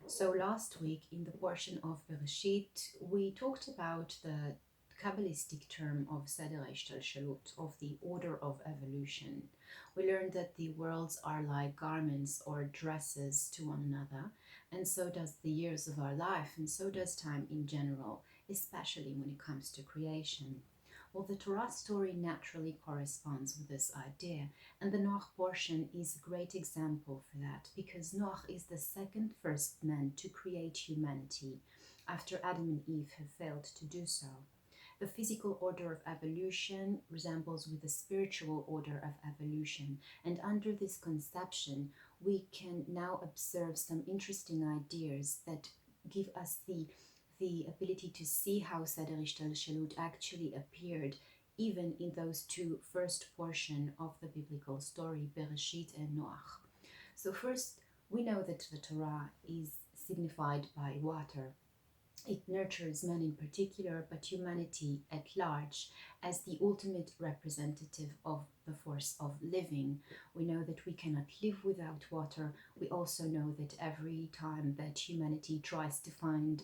So last week in the portion of Bereshit, we talked about the Kabbalistic term of Seder Shalut, of the order of evolution. We learned that the worlds are like garments or dresses to one another, and so does the years of our life, and so does time in general, especially when it comes to creation. Well, the Torah story naturally corresponds with this idea, and the Noach portion is a great example for that, because Noach is the second first man to create humanity after Adam and Eve have failed to do so. The physical order of evolution resembles with the spiritual order of evolution, and under this conception, we can now observe some interesting ideas that give us the ability to see how Seder Shalut actually appeared even in those two first portion of the biblical story, Bereshit and Noach. So first, we know that the Torah is signified by water. It nurtures man in particular, but humanity at large as the ultimate representative of the force of living. We know that we cannot live without water. We also know that every time that humanity tries to find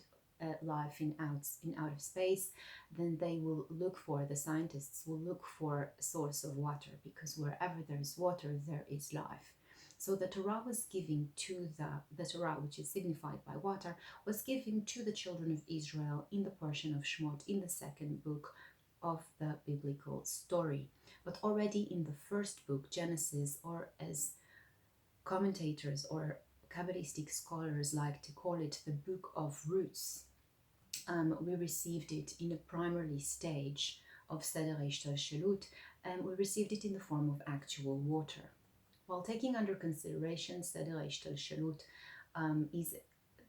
life in outer space, then the scientists will look for a source of water, because wherever there is water, there is life. So the Torah was giving to the Torah, which is signified by water, was given to the children of Israel in the portion of Shemot, in the second book of the biblical story. But already in the first book, Genesis, or as commentators or Kabbalistic scholars like to call it, the book of roots, we received it in a primary stage of Seder Shalut, and we received it in the form of actual water. While taking under consideration Seder Shalut is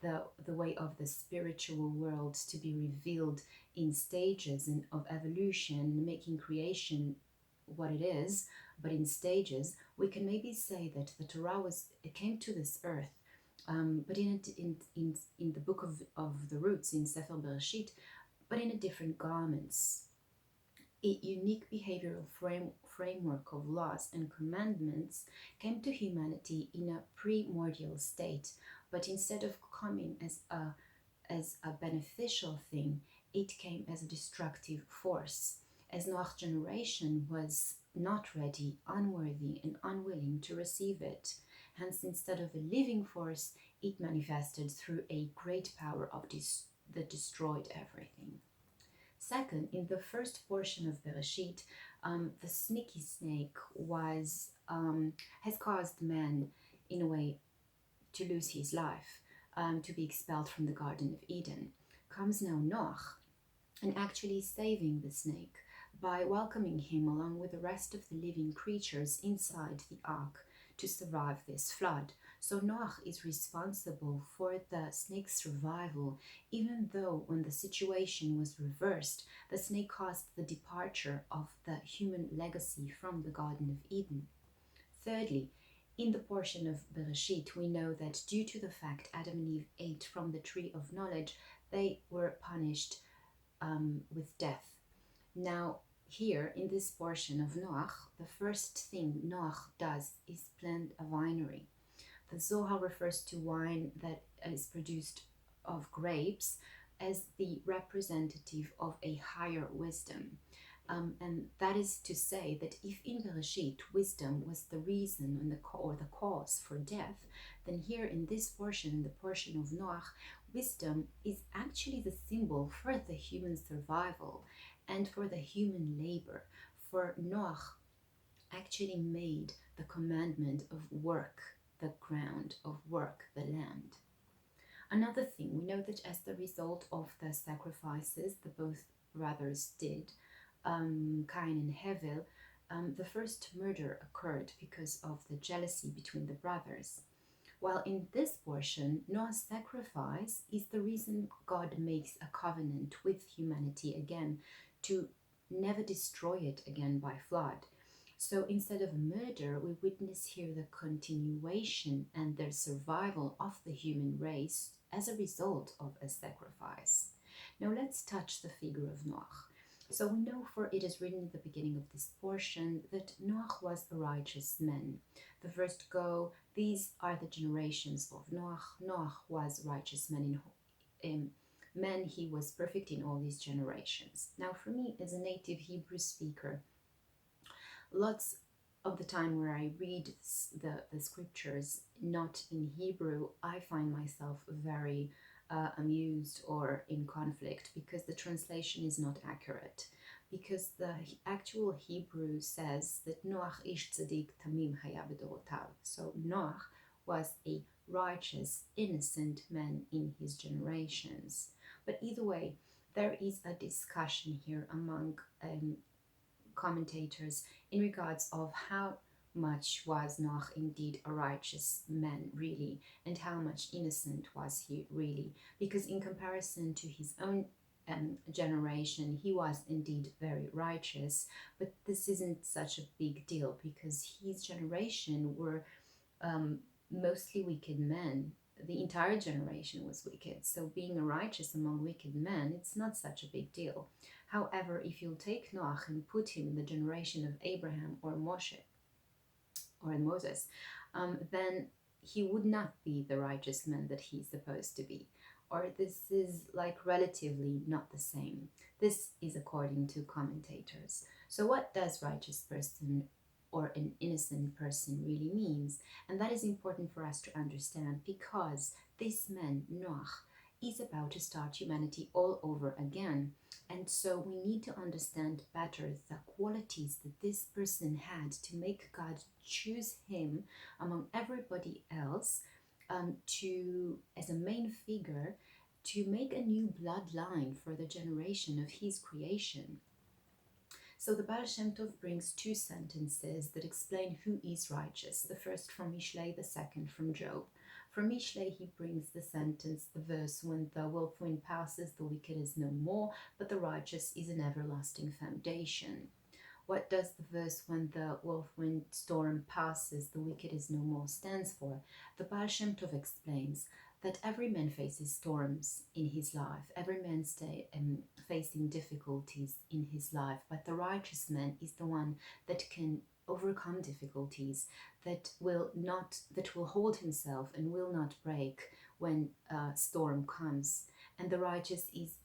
the way of the spiritual world to be revealed in stages of evolution, making creation what it is, but in stages, we can maybe say that the Torah came to this earth, but in the book of the roots, in Sefer Bereshit, but in a different garments. A unique behavioral framework of laws and commandments came to humanity in a primordial state, but instead of coming as a beneficial thing, it came as a destructive force, as Noach's generation was not ready, unworthy, and unwilling to receive it. Hence, instead of a living force, it manifested through a great power that destroyed everything. Second, in the first portion of Bereshit, the sneaky snake has caused man, in a way, to lose his life, to be expelled from the Garden of Eden. Comes now Noach, and actually saving the snake by welcoming him along with the rest of the living creatures inside the ark to survive this flood. So Noach is responsible for the snake's survival, even though when the situation was reversed, the snake caused the departure of the human legacy from the Garden of Eden. Thirdly, in the portion of Bereshit, we know that due to the fact Adam and Eve ate from the tree of knowledge, they were punished with death. Now, here in this portion of Noach, the first thing Noach does is plant a winery. The Zohar refers to wine that is produced of grapes as the representative of a higher wisdom. And that is to say that if in Bereshit wisdom was the reason and the cause for death, then here in this portion, the portion of Noach, wisdom is actually the symbol for the human survival and for the human labor. For Noach actually made the commandment of work the ground, of work the land. Another thing, we know that as the result of the sacrifices that both brothers did, Cain and Hevel, the first murder occurred because of the jealousy between the brothers. While in this portion, Noah's sacrifice is the reason God makes a covenant with humanity again to never destroy it again by flood. So instead of murder, we witness here the continuation and the survival of the human race as a result of a sacrifice. Now let's touch the figure of Noach. So we know, for it is written at the beginning of this portion, that Noach was a righteous man. The first go, these are the generations of Noach. Noach was righteous man in man, he was perfect in all these generations. Now for me, as a native Hebrew speaker, lots of the time where I read the scriptures not in Hebrew, I find myself very amused or in conflict because the translation is not accurate. Because the actual Hebrew says that Noach ish tzadik tamim haya b'dorotav. So Noach was a righteous, innocent man in his generations. But either way, there is a discussion here among commentators in regards of how much was Noach indeed a righteous man really, and how much innocent was he really, because in comparison to his own generation, he was indeed very righteous, but this isn't such a big deal because his generation were mostly wicked men. The entire generation was wicked, so being a righteous among wicked men, it's not such a big deal. However, if you'll take Noach and put him in the generation of Abraham or Moshe or Moses, then he would not be the righteous man that he's supposed to be. Or this is like relatively not the same. This is according to commentators. So what does righteous person or an innocent person really means? And that is important for us to understand, because this man, Noach, is about to start humanity all over again. And so we need to understand better the qualities that this person had to make God choose him among everybody else, to as a main figure, to make a new bloodline for the generation of his creation. So the Baal Shem Tov brings two sentences that explain who is righteous. The first from Mishlei, the second from Job. From Mishlei, he brings the sentence, the verse, when the whirlwind passes, the wicked is no more, but the righteous is an everlasting foundation. What does the verse, when the whirlwind storm passes, the wicked is no more, stands for? The Baal Shem Tov explains that every man faces storms in his life, every man facing difficulties in his life, but the righteous man is the one that can overcome difficulties, that will hold himself and will not break when a storm comes. And the righteous is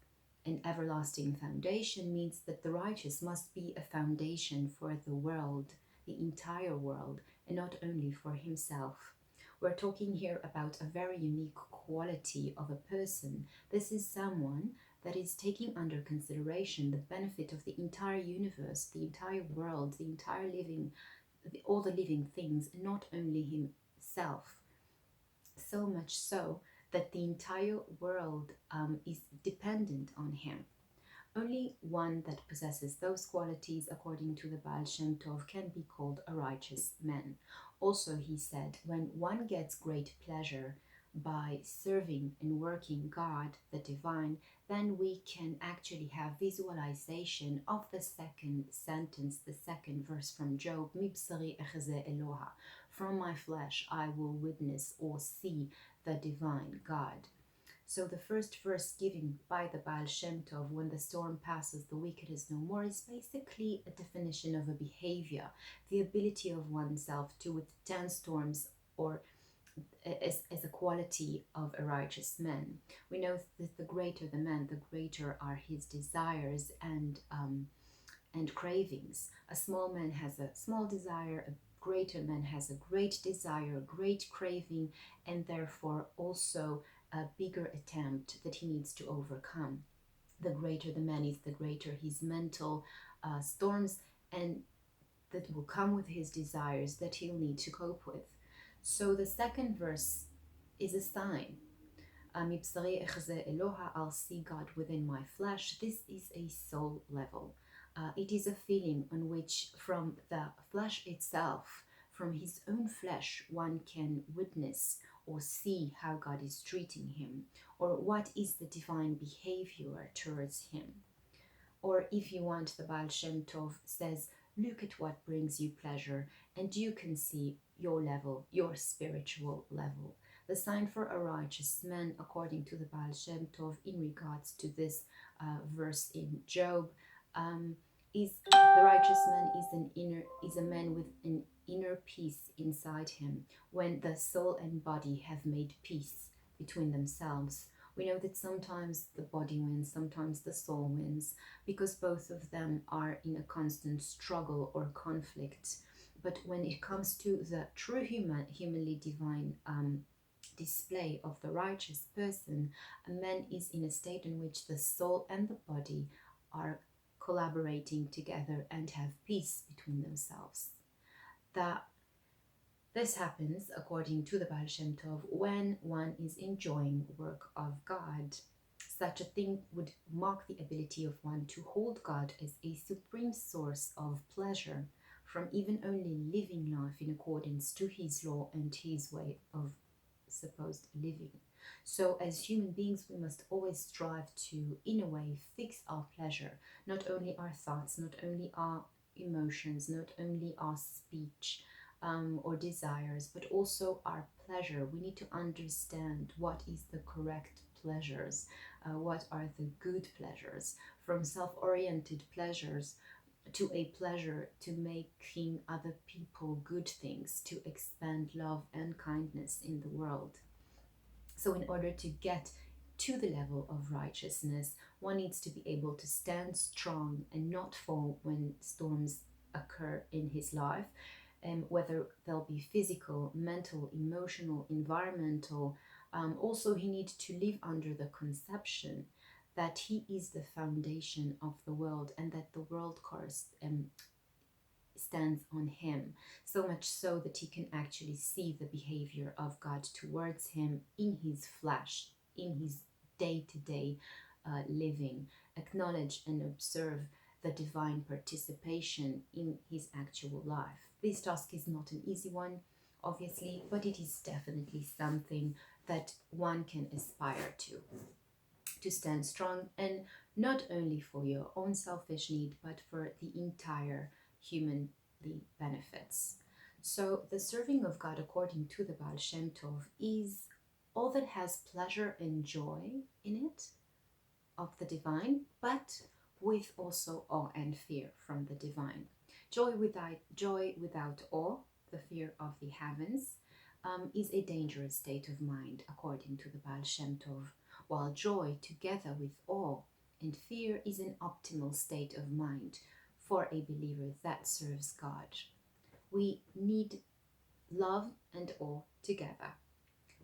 an everlasting foundation, means that the righteous must be a foundation for the world, the entire world, and not only for himself. We're talking here about a very unique quality of a person. This is someone that is taking under consideration the benefit of the entire universe, the entire world, the entire all the living things, not only himself. So much so that the entire world is dependent on him. Only one that possesses those qualities, according to the Baal Shem Tov, can be called a righteous man. Also, he said, when one gets great pleasure by serving and working God, the divine, then we can actually have visualization of the second sentence, the second verse from Job, Mibsari echze Eloha, from my flesh I will witness or see the divine God. So the first verse given by the Baal Shem Tov, when the storm passes, the wicked is no more, is basically a definition of a behavior, the ability of oneself to withstand storms, or as a quality of a righteous man. We know that the greater the man, the greater are his desires and cravings. A small man has a small desire, a greater man has a great desire, a great craving, and therefore also a bigger attempt that he needs to overcome. The greater the man is, the greater his mental storms and that will come with his desires that he'll need to cope with. So the second verse is a sign. Mibsari echze Eloha, I'll see God within my flesh. This is a soul level. It is a feeling on which from the flesh itself, from his own flesh, one can witness or see how God is treating him, or what is the divine behavior towards him. Or if you want, the Baal Shem Tov says, look at what brings you pleasure, and you can see your level, your spiritual level. The sign for a righteous man, according to the Baal Shem Tov, in regards to this verse in Job, Is the righteous man is a man with an inner peace inside him when the soul and body have made peace between themselves. We know that sometimes the body wins, sometimes the soul wins, because both of them are in a constant struggle or conflict. But when it comes to the true humanly divine display of the righteous person, a man is in a state in which the soul and the body are collaborating together and have peace between themselves. That this happens, according to the Baal Shem Tov, when one is enjoying the work of God. Such a thing would mark the ability of one to hold God as a supreme source of pleasure from even only living life in accordance to his law and his way of supposed living. So as human beings, we must always strive to, in a way, fix our pleasure, not only our thoughts, not only our emotions, not only our speech or desires, but also our pleasure. We need to understand what is the correct pleasures, what are the good pleasures, from self-oriented pleasures to a pleasure to making other people good things, to expand love and kindness in the world. So in order to get to the level of righteousness, one needs to be able to stand strong and not fall when storms occur in his life, whether they'll be physical, mental, emotional, environmental. Also, he needs to live under the conception that he is the foundation of the world and that the world stands on him, so much so that he can actually see the behavior of God towards him in his flesh, in his day-to-day living, acknowledge and observe the divine participation in his actual life. This task is not an easy one, obviously, but it is definitely something that one can aspire to stand strong, and not only for your own selfish need, but for the entire human benefits. So the serving of God according to the Baal Shem Tov is all that has pleasure and joy in it of the divine, but with also awe and fear from the divine. Joy without awe, the fear of the heavens, is a dangerous state of mind according to the Baal Shem Tov, while joy together with awe and fear is an optimal state of mind for a believer that serves God. We need love and awe together,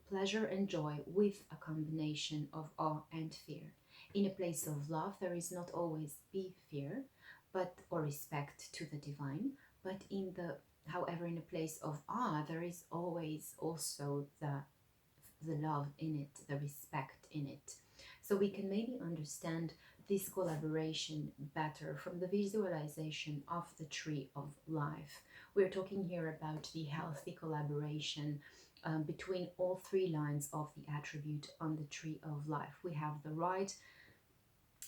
pleasure and joy with a combination of awe and fear. In a place of love, there is not always be fear, or respect to the divine, but however, in a place of awe, there is always also the love in it, the respect in it. So we can maybe understand this collaboration better from the visualization of the tree of life. We're talking here about the healthy collaboration between all three lines of the attribute on the tree of life. We have the right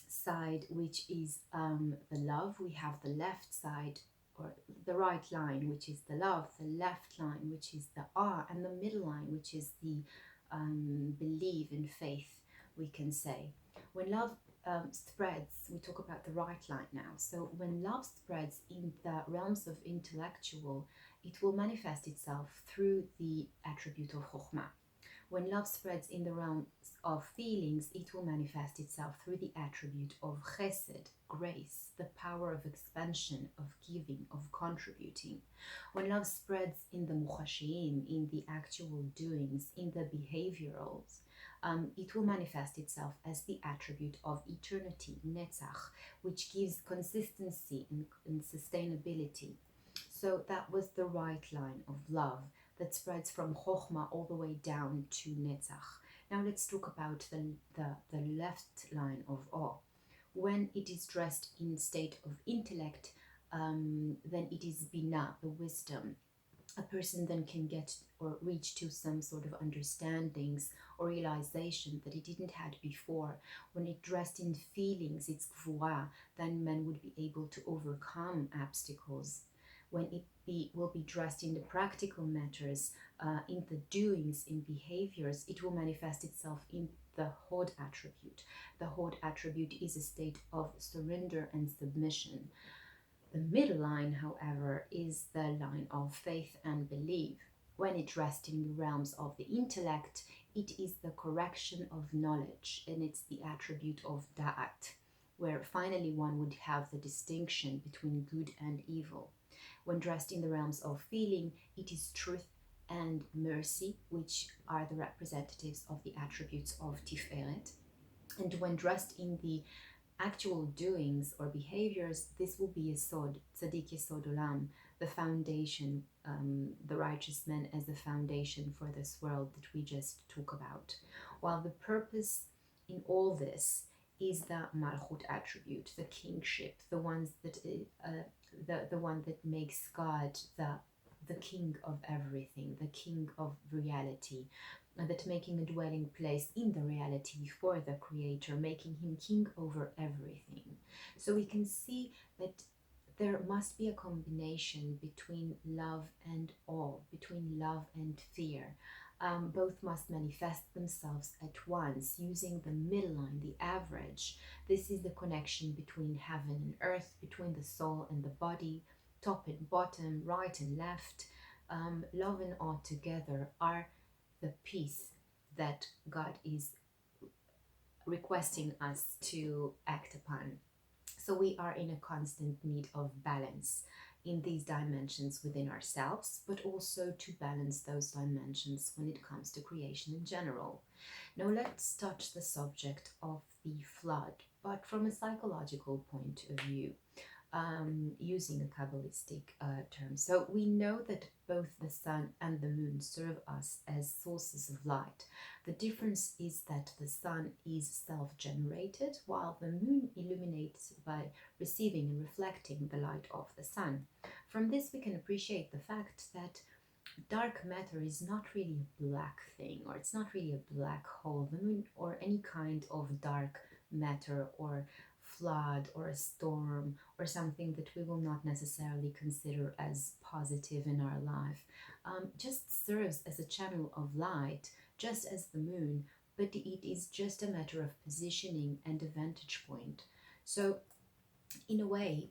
side, which is the love. We have the left side, or the right line, which is the love, the left line, which is the awe, and the middle line, which is the believe in faith, we can say. When love spreads, we talk about the right line now. So when love spreads in the realms of intellectual, it will manifest itself through the attribute of Chokhmah. When love spreads in the realms of feelings, it will manifest itself through the attribute of Chesed, grace, the power of expansion, of giving, of contributing. When love spreads in the Muchashim, in the actual doings, in the behaviorals, it will manifest itself as the attribute of eternity, Netzach, which gives consistency and sustainability. So that was the right line of love that spreads from Chokhmah all the way down to Netzach. Now let's talk about the left line of awe. When it is dressed in state of intellect, then it is Binah, the wisdom. A person then can get or reach to some sort of understandings or realization that he didn't have before. When it dressed in feelings, it's Gvura, then man would be able to overcome obstacles. When it will be dressed in the practical matters, in the doings, in behaviors, it will manifest itself in the Hod attribute. The Hod attribute is a state of surrender and submission. The middle line, however, is the line of faith and belief. When it rests in the realms of the intellect, it is the correction of knowledge, and it's the attribute of Da'at, where finally one would have the distinction between good and evil. When dressed in the realms of feeling, it is truth and mercy, which are the representatives of the attributes of Tiferet. And when dressed in the actual doings or behaviors, this will be a Sod, Tzaddik Yesod Olam, the foundation, the righteous man as the foundation for this world that we just talk about. While the purpose in all this is the Malchut attribute, the kingship, the one that makes God the king of everything, the king of reality, that making a dwelling place in the reality for the Creator, making him king over everything. So we can see that there must be a combination between love and awe, between love and fear. Both must manifest themselves at once, using the middle line, the average. This is the connection between heaven and earth, between the soul and the body, top and bottom, right and left. Love and awe together are the peace that God is requesting us to act upon. So we are in a constant need of balance in these dimensions within ourselves, but also to balance those dimensions when it comes to creation in general. Now let's touch the subject of the flood, but from a psychological point of view, using a Kabbalistic term. So we know that both the sun and the moon serve us as sources of light. The difference is that the sun is self-generated, while the moon illuminates by receiving and reflecting the light of the sun. From this we can appreciate the fact that dark matter is not really a black thing, or it's not really a black hole. The moon or any kind of dark matter or flood or a storm or something that we will not necessarily consider as positive in our life just serves as a channel of light, just as the moon, but it is just a matter of positioning and a vantage point. So in a way,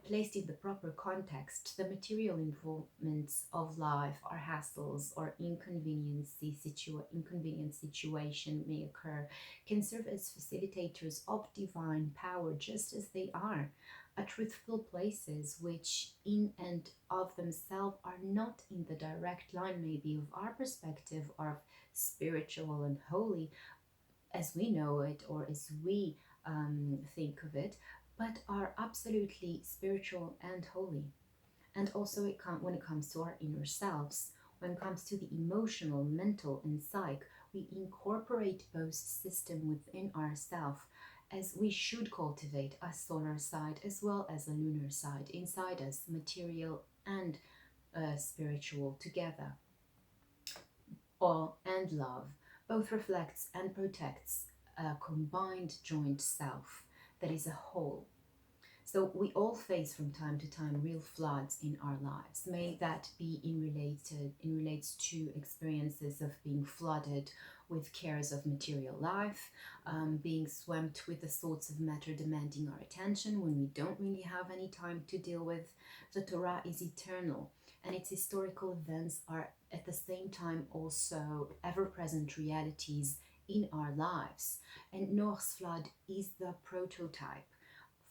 placed in the proper context, the material involvements of life or hassles or inconvenient situation may occur, can serve as facilitators of divine power, just as they are truthful places which in and of themselves are not in the direct line maybe of our perspective of spiritual and holy as we know it or as we think of it, but are absolutely spiritual and holy. And also when it comes to our inner selves, when it comes to the emotional, mental and psyche, we incorporate both systems within ourselves, as we should cultivate a solar side as well as a lunar side inside us, material and spiritual together. Awe and love both reflects and protects a combined joint self that is a whole. So we all face from time to time real floods in our lives. May that be in relates to experiences of being flooded with cares of material life, being swamped with the sorts of matter demanding our attention when we don't really have any time to deal with. The Torah is eternal, and its historical events are at the same time also ever-present realities in our lives. And Noah's flood is the prototype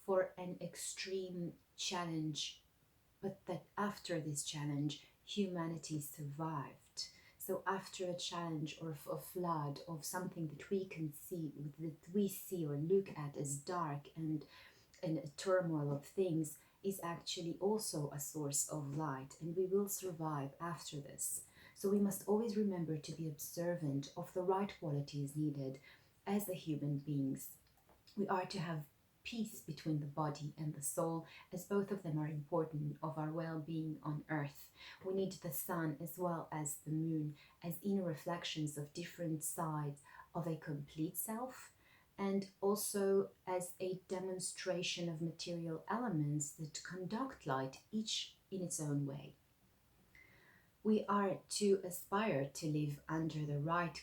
for an extreme challenge, but that after this challenge, humanity survived. So after a challenge or a flood of something that we can see, that we see or look at as dark and a turmoil of things, is actually also a source of light, and we will survive after this. So we must always remember to be observant of the right qualities needed as the human beings. We are to have peace between the body and the soul, as both of them are important of our well-being on earth. We need the sun as well as the moon as inner reflections of different sides of a complete self, and also as a demonstration of material elements that conduct light, each in its own way. We are to aspire to live under the right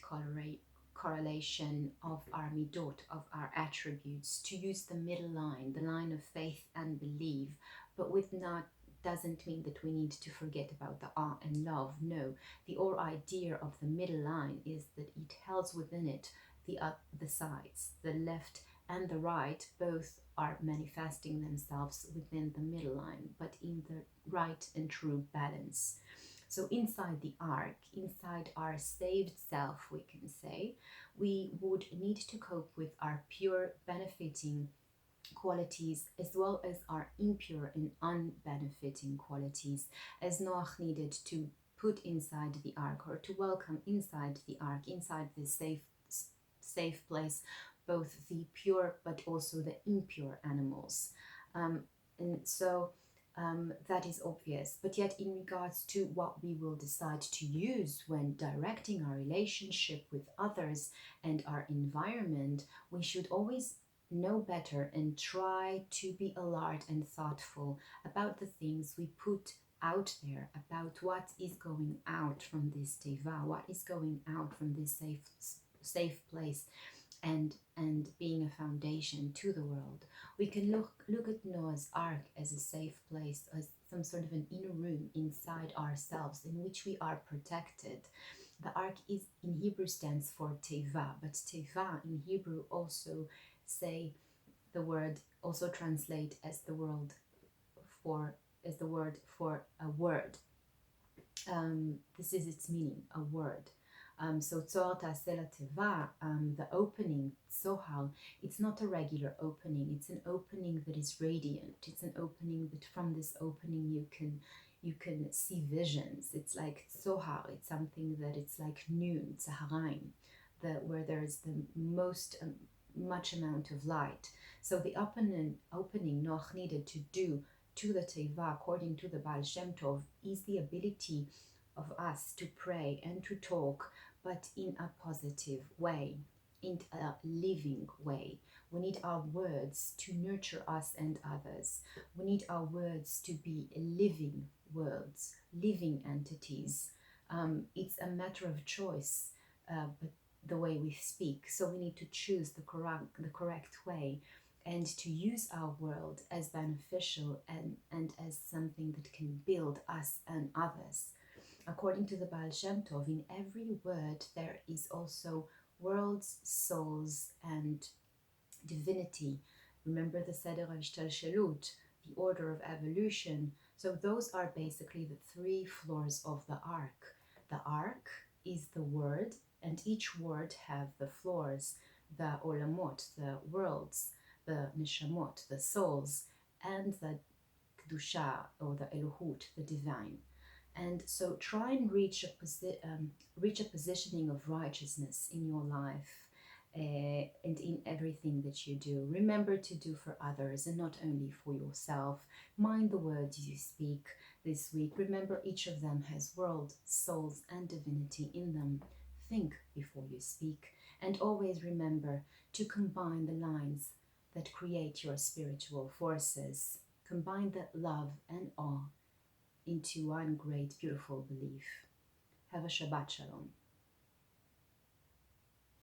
correlation of our midot, of our attributes, to use the middle line, the line of faith and belief, but with not doesn't mean that we need to forget about the awe and love. No, the whole idea of the middle line is that it holds within it the sides, the left and the right, both are manifesting themselves within the middle line, but in the right and true balance. So inside the ark, inside our saved self, we can say, we would need to cope with our pure benefiting qualities as well as our impure and unbenefiting qualities, as Noach needed to put inside the ark, or to welcome inside the ark, inside this safe place, both the pure but also the impure animals. And so that is obvious. But yet, in regards to what we will decide to use when directing our relationship with others and our environment, we should always know better and try to be alert and thoughtful about the things we put out there, about what is going out from this teva, what is going out from this safe place, and being a foundation to the world. We can look at Noah's Ark as a safe place, as some sort of an inner room inside ourselves in which we are protected. The Ark is in Hebrew stands for teva, but teva in Hebrew also translate as the word for a word. This is its meaning, a word. So Tzor Ta'aseh Teva, the opening, Tzohar, it's not a regular opening. It's an opening that is radiant. It's an opening that from this opening you can see visions. It's like Tzohar. It's something that it's like noon, Tzaharim, where there is the most much amount of light. So the opening Noach needed to do to the Teva, according to the Baal Shem Tov, is the ability of us to pray and to talk, but in a positive way, in a living way. We need our words to nurture us and others. We need our words to be living words, living entities. It's a matter of choice, but the way we speak. So we need to choose the correct way, and to use our world as beneficial and as something that can build us and others. According to the Baal Shem Tov, in every word there is also worlds, souls, and divinity. Remember the Seder Hashtalshelut, the order of evolution. So those are basically the three floors of the ark. The ark is the word, and each word have the floors, the olamot, the worlds, the neshamot, the souls, and the kedusha, or the elohut, the divine. And so try and reach a positioning of righteousness in your life and in everything that you do. Remember to do for others and not only for yourself. Mind the words you speak this week. Remember, each of them has world, souls, and divinity in them. Think before you speak, and always remember to combine the lines that create your spiritual forces. Combine the love and awe into one great, beautiful belief. Have a Shabbat Shalom.